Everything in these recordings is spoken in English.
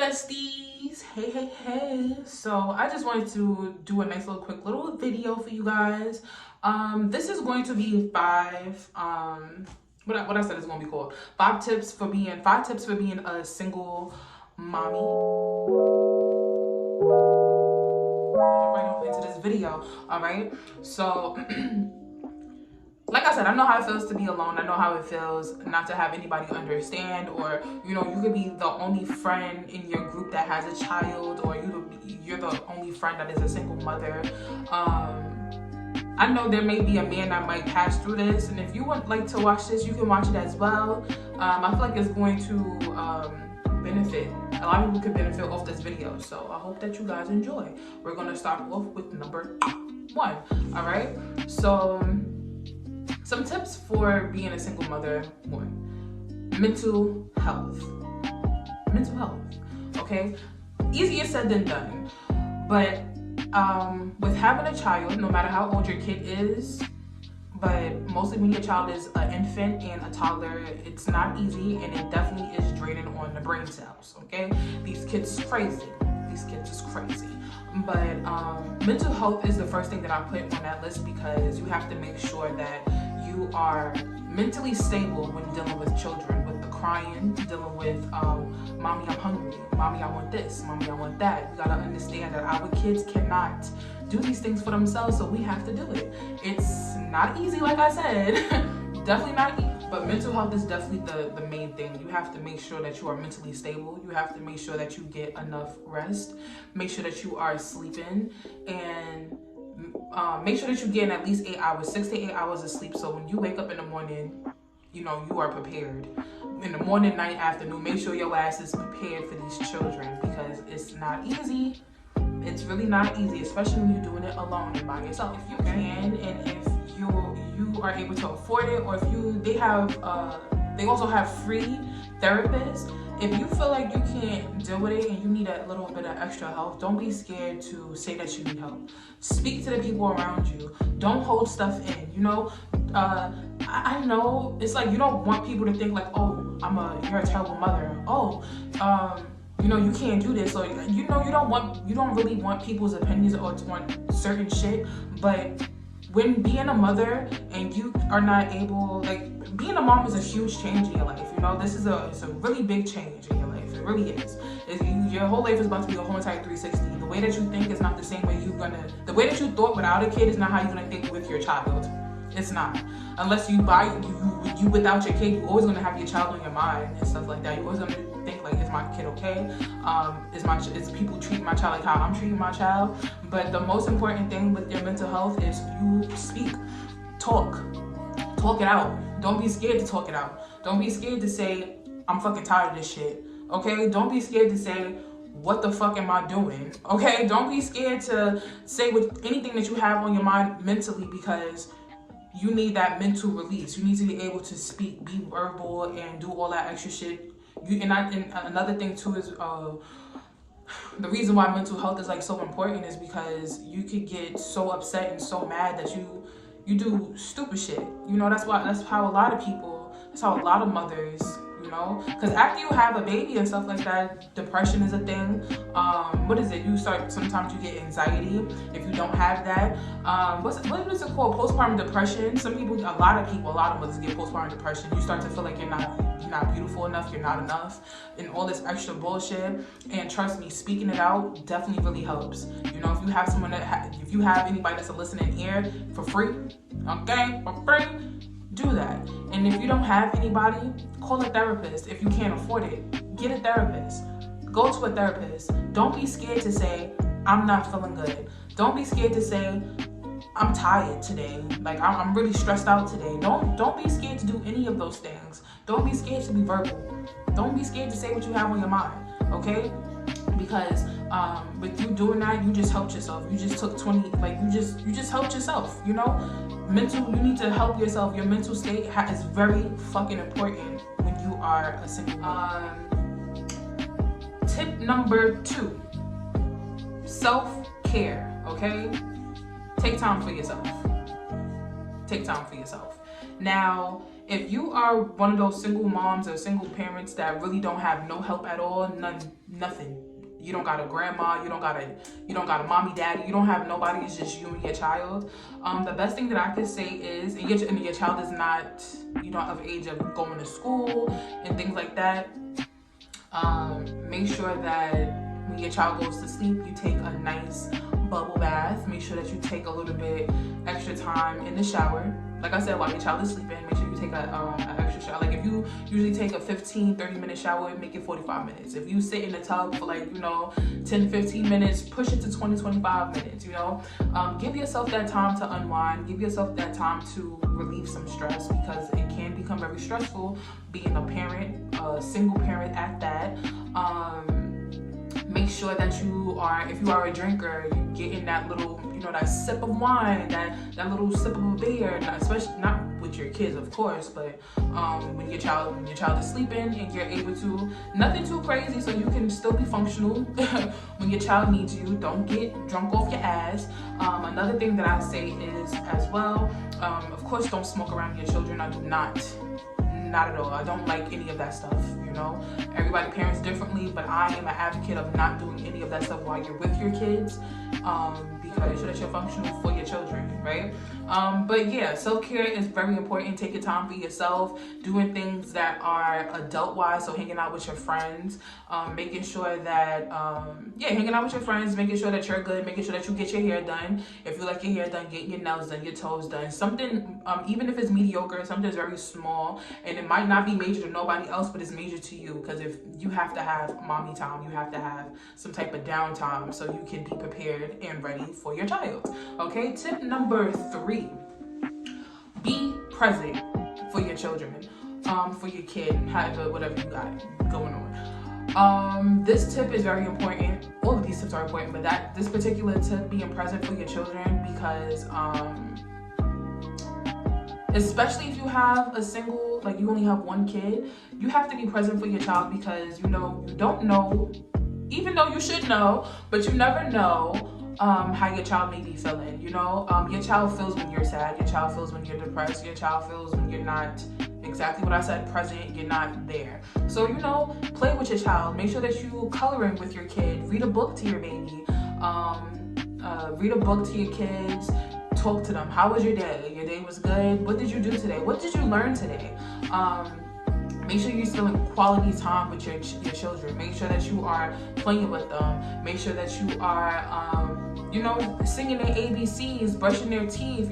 besties. Hey. So I just wanted to do a nice little quick little video for you guys. This is going to be five what I said is going to be called five tips for being a single mommy. Right on into this video. All right, so like I said, I know how it feels to be alone. I know how it feels not to have anybody understand, or you could be the only friend in your group that has a child, or you're the only friend that is a single mother. I know there may be a man that might pass through this, and if you would like to watch this, you can watch it as well. I feel like it's going to benefit. A lot of people could benefit off this video, so I hope that you guys enjoy. We're gonna start off with number 1. All right, so some tips for being a single mother. 1, mental health. Okay, easier said than done, but with having a child, no matter how old your kid is, but mostly when your child is an infant and a toddler, it's not easy, and it definitely is draining on the brain cells. Okay, these kids is crazy. But mental health is the first thing that I put on that list, because you have to make sure that you are mentally stable when dealing with children, with the crying, dealing with mommy, I'm hungry, mommy, I want this, mommy, I want that. You gotta understand that our kids cannot do these things for themselves, so we have to do it. It's not easy, like I said. Definitely not easy, but mental health is definitely the main thing. You have to make sure that you are mentally stable. You have to make sure that you get enough rest, make sure that you are sleeping, and make sure that you get at least 8 hours, 6 to 8 hours of sleep. So when you wake up in the morning, you are prepared. In the morning, night, afternoon, make sure your ass is prepared for these children, because it's not easy. It's really not easy, especially when you're doing it alone and by yourself. If you can, and if you are able to afford it, or if they also have free therapists. If you feel like you can't deal with it and you need a little bit of extra help, don't be scared to say that you need help. Speak to the people around you. Don't hold stuff in. I know it's like you don't want people to think like, oh, you're a terrible mother. Oh, you can't do this. So you don't really want people's opinions or on certain shit. But when being a mother and you are not able, like, being a mom is a huge change in your life. This is it's a really big change in your life. It really is. Your whole life is about to be a whole entire 360. The way that you think is not the same way the way that you thought without a kid is not how you're gonna think with your child. It's not. Unless you without your kid, you're always gonna have your child on your mind and stuff like that. You're always gonna think like, is my kid okay? Is people treating my child like how I'm treating my child? But the most important thing with your mental health is you speak, talk it out. Don't be scared to talk it out. Don't be scared to say, I'm fucking tired of this shit. Okay? Don't be scared to say, what the fuck am I doing? Okay? Don't be scared to say anything that you have on your mind mentally, because you need that mental release. You need to be able to speak, be verbal, and do all that extra shit. And another thing too is the reason why mental health is like so important is because you could get so upset and so mad that you do stupid shit. That's how a lot of mothers, because after you have a baby and stuff like that, depression is a thing. What is it? Sometimes you get anxiety if you don't have that. What is it called? Postpartum depression. A lot of mothers get postpartum depression. You start to feel like you're not beautiful enough, you're not enough, and all this extra bullshit. And trust me, speaking it out definitely really helps. If you have if you have anybody that's a listening ear for free, okay, for free, do that. And if you don't have anybody, call a therapist. If you can't afford it, get a therapist. Go to a therapist. Don't be scared to say, I'm not feeling good. Don't be scared to say, I'm tired today. Like, I'm really stressed out today. Don't be scared to do any of those things. Don't be scared to be verbal. Don't be scared to say what you have on your mind, okay? Because with you doing that, you just helped yourself. You just took 20, like, you just helped yourself, you need to help yourself. Your mental state is very fucking important when you are a single mom. Tip number 2, self-care, okay? Take time for yourself. Now, if you are one of those single moms or single parents that really don't have no help at all, nothing. You don't got a grandma, you don't got a mommy, daddy, you don't have nobody, it's just you and your child. The best thing that I could say is, and your child is not, of age of going to school and things like that, make sure that when your child goes to sleep, you take a nice bubble bath. Make sure that you take a little bit extra time in the shower. Like I said, while your child is sleeping, make sure you take an extra shower. Like if you usually take a 15-30 minute shower, make it 45 minutes. If you sit in the tub for 10-15 minutes, push it to 20-25 minutes, give yourself that time to unwind, give yourself that time to relieve some stress, because it can become very stressful being a parent, a single parent at that. Make sure that if you are a drinker, you get in that little, that sip of wine, that little sip of a beer, especially not with your kids, of course, but when your child is sleeping and you're able to, nothing too crazy, so you can still be functional when your child needs you. Don't get drunk off your ass. Another thing that I say is, as well, of course, don't smoke around your children. I do not at all. I don't like any of that stuff, Everybody parents differently, but I am an advocate of not doing any of that stuff while you're with your kids, because that you're functional for your children, right? But yeah, self-care is very important. Taking time for yourself, doing things that are adult-wise, so hanging out with your friends, making sure that, hanging out with your friends, making sure that you're good, making sure that you get your hair done. If you like your hair done, getting your nails done, your toes done. Something, even if it's mediocre, something's very small, and it might not be major to nobody else, but it's major to you, because if you have to have mommy time, you have to have some type of downtime so you can be prepared and ready for your child. Okay, tip number 3, be present for your children, for your kid, whatever you got going on. This tip is very important. All of these tips are important, but this particular tip, being present for your children, because especially if you have a single, you only have one kid, you have to be present for your child, because you don't know, even though you should know, but you never know how your child may be feeling. Your child feels when you're sad, your child feels when you're depressed, your child feels when you're not exactly what I said, present, you're not there. So play with your child, make sure that you coloring with your kid, read a book to your baby, read a book to your kids. Talk to them. How was your day? Your day was good. What did you do today? What did you learn today? Make sure you're spending quality time with your children. Make sure that you are playing with them. Make sure that you are, singing their ABCs, brushing their teeth.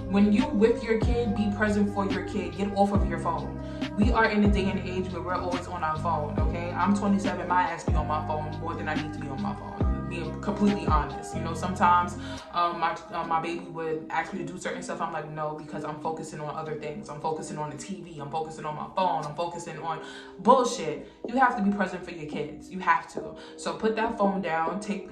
When you with your kid, be present for your kid. Get off of your phone. We are in a day and age where we're always on our phone, okay? I'm 27. My ass be on my phone more than I need to be on my phone. Being completely honest, sometimes my baby would ask me to do certain stuff. I'm like, no, because I'm focusing on other things. I'm focusing on the TV. I'm focusing on my phone. I'm focusing on bullshit. You have to be present for your kids. You have to. So put that phone down. Take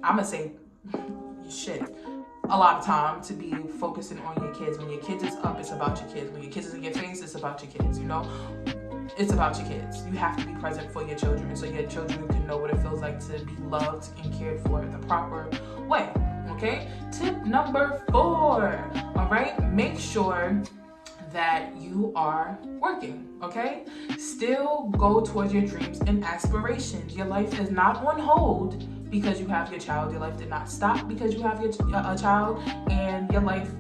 I'ma say shit a lot of time to be focusing on your kids. When your kids is up, it's about your kids. When your kids is in your face, it's about your kids. It's about your kids. You have to be present for your children, so your children can know what it feels like to be loved and cared for the proper way. Okay? Tip number 4. All right? Make sure that you are working. Okay? Still go towards your dreams and aspirations. Your life is not on hold because you have your child. Your life did not stop because you have a child, and your life,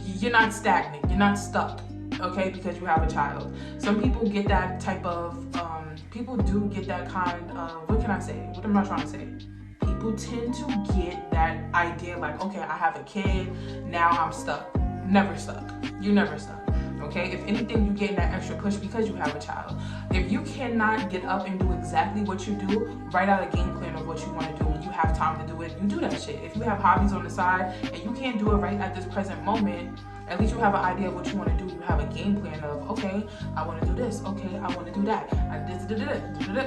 you're not stagnant. You're not stuck. Okay, because you have a child. Some people get that type of, people do get that kind of, what can I say? What am I trying to say? People tend to get that idea okay, I have a kid, now I'm stuck. Never stuck. You're never stuck. Okay, if anything, you get that extra push because you have a child. If you cannot get up and do exactly what you do, write out a game plan of what you want to do. When you have time to do it, you do that shit. If you have hobbies on the side and you can't do it right at this present moment, at least you have an idea of what you want to do. You have a game plan of, okay, I want to do this. Okay, I want to do that.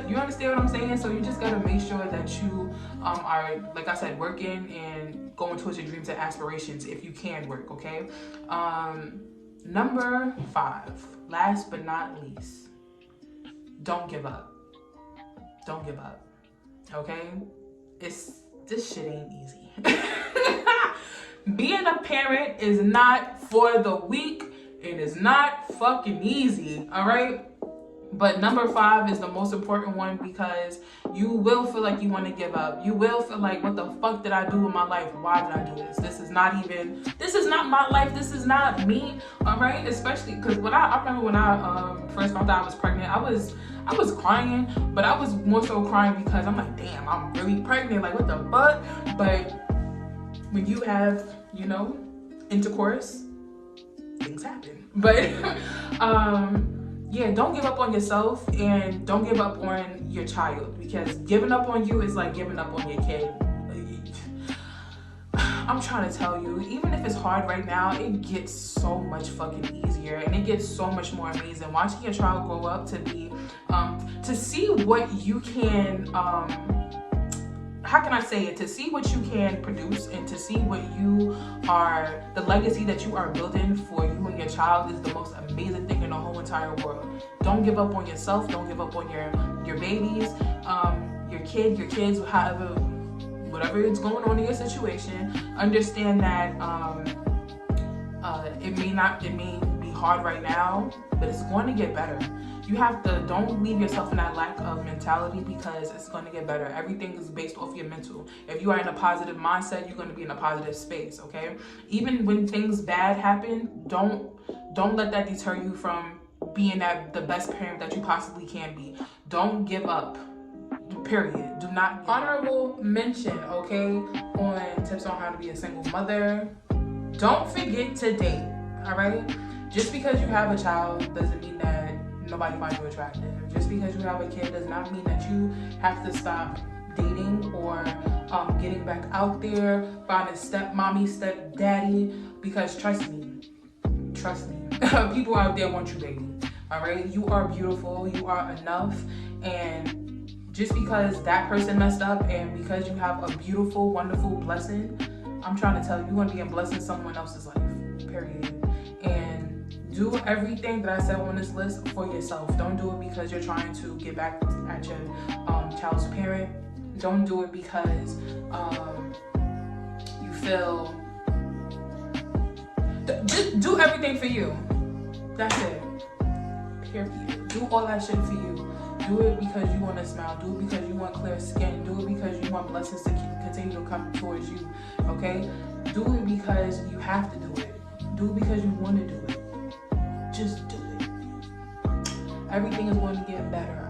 You understand what I'm saying? So you just got to make sure that you are, like I said, working and going towards your dreams and aspirations if you can work, okay? Number 5, last but not least, don't give up. Don't give up, okay? This shit ain't easy. Being a parent is not for the weak. It is not fucking easy, all right? But number 5 is the most important one, because you will feel like you want to give up. You will feel like, what the fuck did I do with my life? Why did I do this? This is not my life. This is not me. All right. Especially because I remember when I first found out I was pregnant, I was crying, but I was more so crying because I'm like, damn, I'm really pregnant. Like, what the fuck? But when you have, intercourse, things happen. But, yeah, don't give up on yourself, and don't give up on your child, because giving up on you is like giving up on your kid. I'm trying to tell you, even if it's hard right now, it gets so much fucking easier, and it gets so much more amazing. Watching your child grow up to be, to see what you can, how can I say it? To see what you can produce, and to see what you are, the legacy that you are building for you and your child, is the most amazing thing in the whole entire world. Don't give up on yourself. Don't give up on your babies, your kids, whatever is going on in your situation. Understand that it may be hard right now, but it's going to get better. You have to, don't leave yourself in that lack of mentality, because it's going to get better. Everything is based off your mental. If you are in a positive mindset, you're going to be in a positive space, okay? Even when things bad happen, don't let that deter you from being the best parent that you possibly can be. Don't give up. Period. Do not. Honorable mention, okay, on tips on how to be a single mother. Don't forget to date, all right? Just because you have a child doesn't mean that nobody finds you attractive. Just because you have a kid does not mean that you have to stop dating or getting back out there, finding stepmommy, stepdaddy, because trust me, people out there want you, baby. All right, you are beautiful, you are enough, and just because that person messed up, and because you have a beautiful, wonderful blessing, I'm trying to tell you, you're going to be a blessing in someone else's life, period. And do everything that I said on this list for yourself. Don't do it because you're trying to get back at your child's parent. Don't do it because you feel... Just do everything for you. That's it. Period. Do all that shit for you. Do it because you want to smile. Do it because you want clear skin. Do it because you want blessings to continue to come towards you. Okay? Do it because you have to do it. Do it because you want to do it. Just do it. Everything is going to get better.